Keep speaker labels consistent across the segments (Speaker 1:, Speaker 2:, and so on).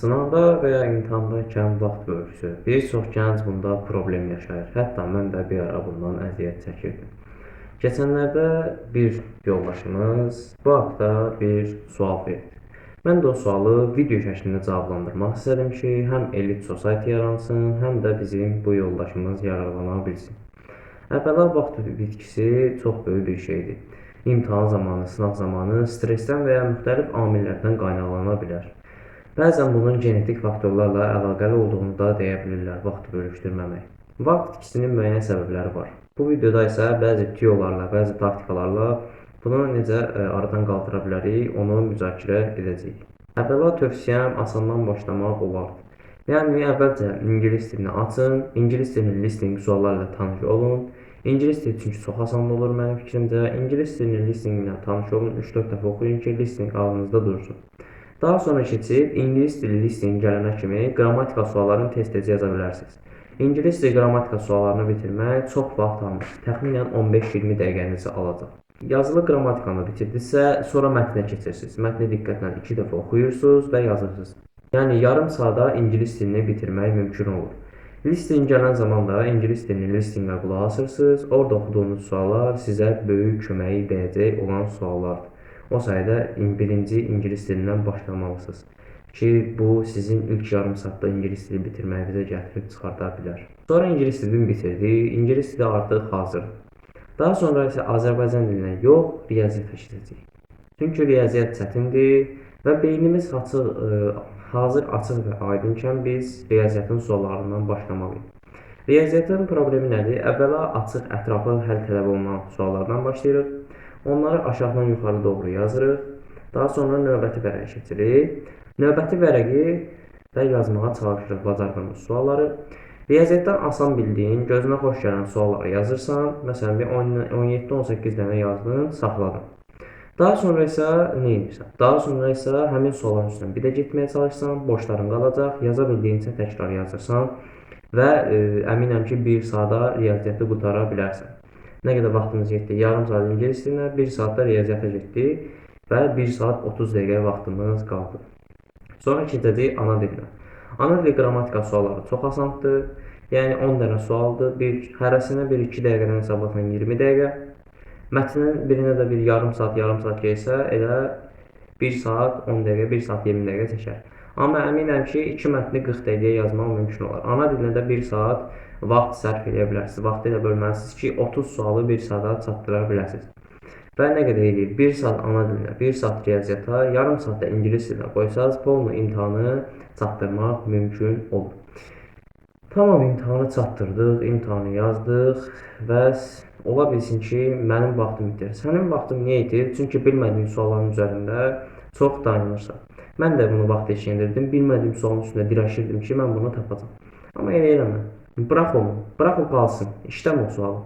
Speaker 1: Sınavda və ya imtahandaykən vaxt bölgüsü. Bir çox gənc bunda problem yaşayır. Hətta mən də bir ara bundan əziyyət çəkirdim. Keçənlərdə bir yoldaşımız bu haqda bir sual verdi. Mən də o sualı video şəklində cavablandırmaq istədim ki, həm Elite Society yaransın, həm də bizim bu yoldaşımız yararlana bilsin. Əvvəla vaxt bitkisi çox böyük bir şeydir. İmtahan zamanı, sınav zamanı stressdən və ya müxtəlif amillərdən qaynaqlana bilər. Bəzən bunun genetik faktorlarla əlaqəli olduğunu da deyə bilirlər vaxtı bölüşdürməmək. Vaxt itkisinin müəyyən səbəbləri var. Bu videoda isə bəzi teoriyalarla, bəzi taktikalarla bunu necə aradan qaldıra bilərik, onu müzakirə edəcəyik. Əvvəla tövsiyəm asandan başlamaq olardı. Yəni əvvəlcə ingilis dilini açın, ingilis dilinin listening suallarla tanış olun. İngilis dili çünki çox asan olur mənim fikrimcə. İngilis dilinin listening ilə tanış olun, 3-4 dəfə oxuyun ki, listening ağlınızda dursun. Daha sonra keçib ingilis dili listening gələnə kimi qrammatika suallarını tez-tez yaza bilərsiniz. İngilis dili qrammatika suallarını bitirmək çox vaxt alır. Təxminən 15-20 dəqiqənizi alacaq. Yazılı qrammatikanı bitirdinizsə, sonra mətnə keçirsiniz. Mətni diqqətlə 2 dəfə oxuyursunuz və yazırsınız. Yəni yarım saata ingilis dilini bitirmək mümkün olur. Listening gələn zaman da ingilis dilinin listingə qulaq asırsınız. Orada oxuduğunuz suallar sizə böyük köməyi dəyəcək olan suallardır. O sayədə birinci ingilis dilindən başlamalısınız ki, bu sizin ilk yarım saatda ingilis dili bitirməyinizə gətirib çıxarda bilər. Sonra ingilis dilini bitirdik, ingilis dili artıq hazır. Daha sonra isə Azərbaycan dilinə yox, riyaziyyata keçəcəyik. Çünki riyaziyyat çətindir və beynimiz hazır, açıq və aydınken biz riyaziyyatın suallarından başlamalıyıq. Riyaziyyatın problemi nədir? Əvvəla açıq, ətraflı həll tələb olunan suallardan başlayırıq. Onları aşağıdan yuxarı doğru yazırıq. Daha sonra növbəti vərəqə keçirik. Növbəti vərəqi də yazmağa çalışırıq bacardığımız sualları. Riyaziyyatdan asan bildiyin, gözünə xoş gələn sualları yazırsan. Məsələn, bir 17-18 dənə yazdın, saxladın. Daha sonra isə nə edirsən? Daha sonra isə həmin sualların üstündən bir də getməyə çalışsan, boşların qalacaq. Yaza bildiyincə təkrar yazırsan və əminəm ki, 1 saata riyaziyyatı qutara bilərsən. Nə qədər vaxtımız getdi? Yarım saat ingilis dilinə, 1 saatda riyaziyyata getdi və 1 saat 30 dəqiqə vaxtımız qaldı. Sonra keçəcəyik ana dilinə. Ana dili qrammatika sualları çox asandır. Yəni 10 dənə sualdır. Hərəsinə 1-2 dəqiqədən hesablasan 20 dəqiqə. Mətnin birinə də bir yarım saat gəlsə, elə 1 saat 10 dəqiqə, 1 saat 20 dəqiqə çəkər. Amma əminəm ki, 2 mətni 40 dəqiqəyə yazmaq mümkün olar. Ana dilinə də 1 saat vaxt sərf edə bilərsiniz. Vaxtı ilə bölməlisiniz ki, 30 sualı 1 saata çatdıra biləsiniz. Və nə qədər edir? 1 saat ana dilinə, 1 saat riyaziyyata, yarım saat da ingilis dilinə qoysaz, polnu imtahanı çatdırmaq mümkün olur. Tamam, imtahanı çatdırdıq, imtahanı yazdıq və ola bilsin ki, mənim vaxtım itir. Sənin vaxtın niyə itir? Çünki bilmədiyin sualların üzərində çox dayanırsan. Mən də bunu vaxt keçirdirdim. Bilmədiyim sualın üstündə dirəşirdim ki, mən bunu tapacam. Amma elə eləmə. Bırax onu, bırax o qalsın, işləmə o sualı.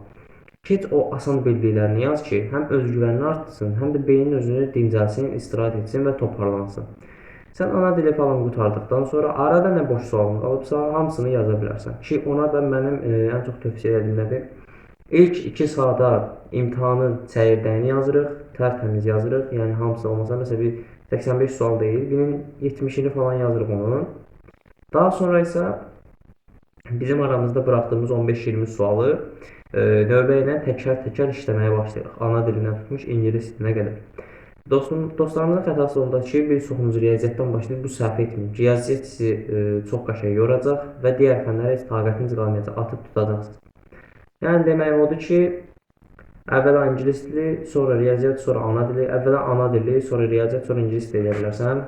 Speaker 1: Keç o asan bildiklərini yaz ki, həm özgüvənini artsın, həm də beynin özünü dincəlsin, istirahət etsin və toparlansın. Sən ana dili falan qutardıqdan sonra arada nə boş sualın qalıbsa, hamısını yaza bilərsən. Ki, ona da mənim ən çox tövsiyə edildiyim nədir? İlk 2 saata imtahanın çəyirdəyini yazırıq, tərtəmiz yazırıq. Yəni hamısı olmasa, məsələn bir 85 sual deyil, birinin 70'ini falan yazırıq onun. Daha sonra isə bizim aramızda bıraktığımız 15-20 sualı növbə ilə təkrar işləməyə başlayırıq. Ana dilindən tutmuş ingilis dilinə qədər. Dostlarımızın xətası onda ki, bir çoxumuz riyaziyyatdan başlayıb bu səhv etməyin. Riyaziyyat sizi çox qəşəng yoracaq və digər fənlərə heç taqətiniz qalmayacaq, atıb tutacaqsınız. Yəni deməyim odur ki, əvvəla ingilis dili, sonra riyaziyyat, sonra ana dili, əvvəla ana dili, sonra riyaziyyat, sonra ingilis dili edə bilərsən.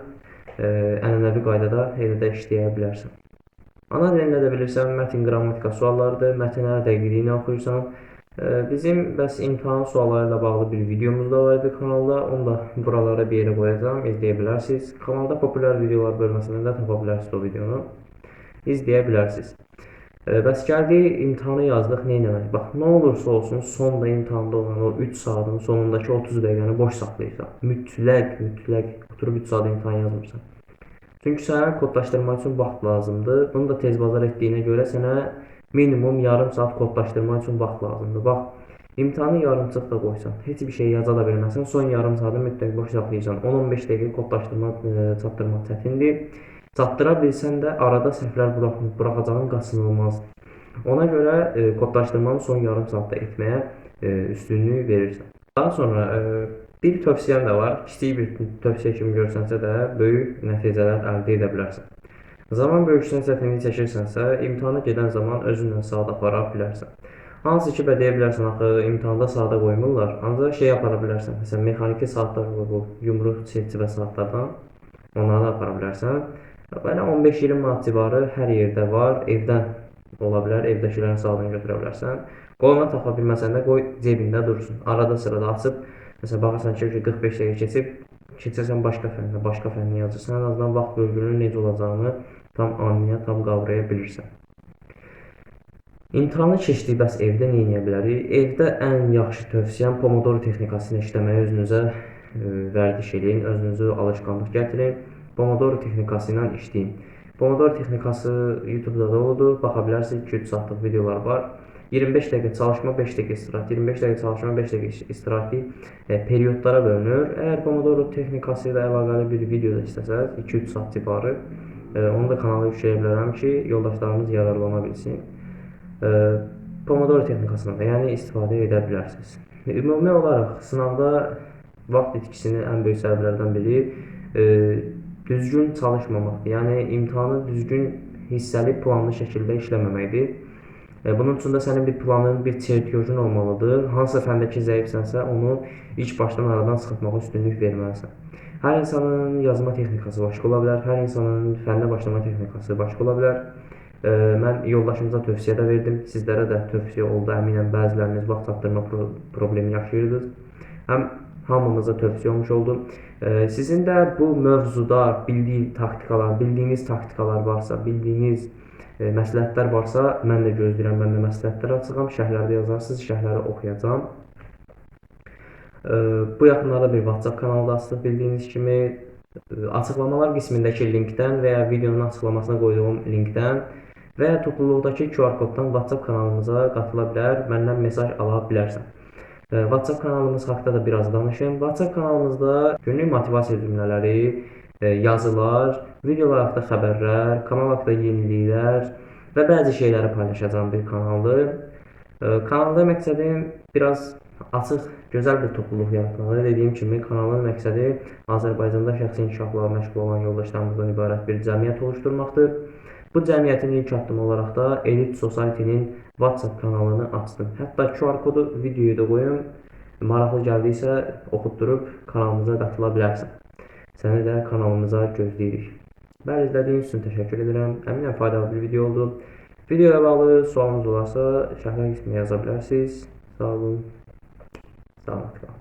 Speaker 1: Ənənəvi qaydada elə də işləyə bilərsən. Ana dilində də bilirsən, mətn qrammatika suallarıdır, mətnləri dəqiqliyini oxuyursan. Bizim bəs imtahan sualları ilə bağlı bir videomuz da var idi kanalda, onu da buralara bir yerə qoyacağım, izləyə bilərsiniz. Kanalda populyar videolar bölməsində də tapa bilərsiniz o videonu, izləyə bilərsiniz. Bəs gəldi, imtahanı yazdıq, nə etməli? Bax, nə olursa olsun, sonda imtahanda olan o 3 saatın sonundakı 30 dəqiqəni boş saxlayırsan. Mütləq oturub 3 saat imtahan yazmırsan. Çünki sənə kodlaşdırmaq üçün vaxt lazımdır. Bunu da tez bazar etdiyinə görə sənə minimum yarım saat kodlaşdırmaq üçün vaxt lazımdır. Bax, imtahanı yarımçıq da qoysan, heç bir şey yaza da bilməsən, son yarım saatı mütləq boş saxlayırsan. 10-15 dəqiqə kodlaşdırmaq, çatdırmaq çətindir. Çatdıra bilsən də arada səhvlər buraxacağın qaçınılmazdır. Ona görə kodlaşdırmanı son yarım saatda etməyə üstünlük verirsən. Daha sonra bir tövsiyəm də var. Kiçik bir tövsiyə kimi görsənsə də böyük nəticələr əldə edə bilərsən. Zaman bölgüsünün səhvini çəkirsənsə, imtahana gedən zaman özünlə saat apara bilərsən. Hansı ki, deyə bilərsən, axı imtahanda saata qoymurlar, ancaq şey apara bilərsən. Məsələn, mexaniki saatlar var, bu yumruq çerçivə saatlardan, onları da apara bilərsən. Belə 15-20 manat civarı hər yerdə var, evdən ola bilər, evdəkilərin saatını götürə bilərsən. Qoluna taxa bilməsən də qoy cebində dursun. Arada sırada açıb, məsələn, baxırsan ki, 45 dəqiqə keçirsən başqa fənni yazırsan, ən azından vaxt bölgünün necə olacağını tam anlaya, tam qavraya bilirsən. İmtahanı keçdik, bəs evdə nə edə bilərik? Evdə ən yaxşı tövsiyəm Pomodoro texnikasını işləməyə özünüzə vərdiş eləyin, özünüzə alışqanlıq gətirin. Pomodoro texnikası ilə işləyin. Pomodoro texnikası YouTube-da da oldu, baxa bilərsiniz, 2-3 saatlıq videolar var. 25 dəqiqə çalışma, 5 dəqiqə istirahət, 25 dəqiqə çalışma, 5 dəqiqə istirahət periodlara bölünür. Əgər Pomodoro texnikası ilə əlaqəli bir video da istəsəz, 2-3 saat civarı, onu da kanala yükləyə bilərəm ki, yoldaşlarımız yararlana bilsin. Pomodoro texnikasından da yəni istifadə edə bilərsiniz. Ümumi olaraq sınavda vaxt itkisinin ən böyük səbəblərdən biri düzgün çalışmamaqdır. Yəni imtahanı düzgün hissəli, planlı şəkildə işləməməkdir. Bunun üçün də sənin bir planın, bir çertyojun olmalıdır. Hansısa fəndəki zəifsənsə, onu ilk başdan aradan çıxartmağa üstünlük verməlisən. Hər insanın yazma texnikası başqa ola bilər, hər insanın fəndə başlama texnikası başqa ola bilər. Mən yoldaşımıza tövsiyə də verdim, sizlərə də tövsiyə oldu. Əminəm bəziləriniz vaxt çatdırma problemi yaşayırdınız. Həm hamımıza tövsiyə olmuş oldu. Sizin də bu mövzuda bildiyiniz taktikalar varsa, bildiyiniz məsləhətlər varsa, mən də gözləyirəm, mən də məsləhətlər açığam, şərhlərdə yazarsınız, şərhləri oxuyacağam. Bu yaxınlarda bir WhatsApp kanalı da açdıq bildiyiniz kimi. Açıqlamalar qismindəki linkdən və ya videonun açıqlamasına qoyduğum linkdən və ya topluluqdakı QR koddan WhatsApp kanalımıza qatıla bilər, məndən mesaj ala bilərsən. WhatsApp kanalımız haqqında da biraz danışım. WhatsApp kanalımızda günlük motivasiya cümlələri, yazılar, videolar haqqında xəbərlər, kanal haqqında yeniliklər və bəzi şeyləri paylaşacağım bir kanaldır. Kanalda məqsədim biraz açıq, gözəl bir topluluq yaratmalı. Dediyim kimi, kanalın məqsədi Azərbaycanda şəxsi inkişafla məşğul olan yoldaşlarımızdan ibarət bir cəmiyyət oluşturmaqdır. Bu cəmiyyətin ilk addımı olaraq da Elite Society-nin WhatsApp kanalını açdım. Hətta QR kodu videoya da qoyum. Maraqlı gəldiysə oxutdurub kanalımıza qatıla bilərsən. Səni də kanalımıza gözləyirik. Bəli, izlədiyiniz üçün təşəkkür edirəm. Əminəm faydalı bir video oldu. Videoya bağlı sualınız olarsa şərhlər qisminə yaza bilərsiniz. Sağ olun. Sağ olun.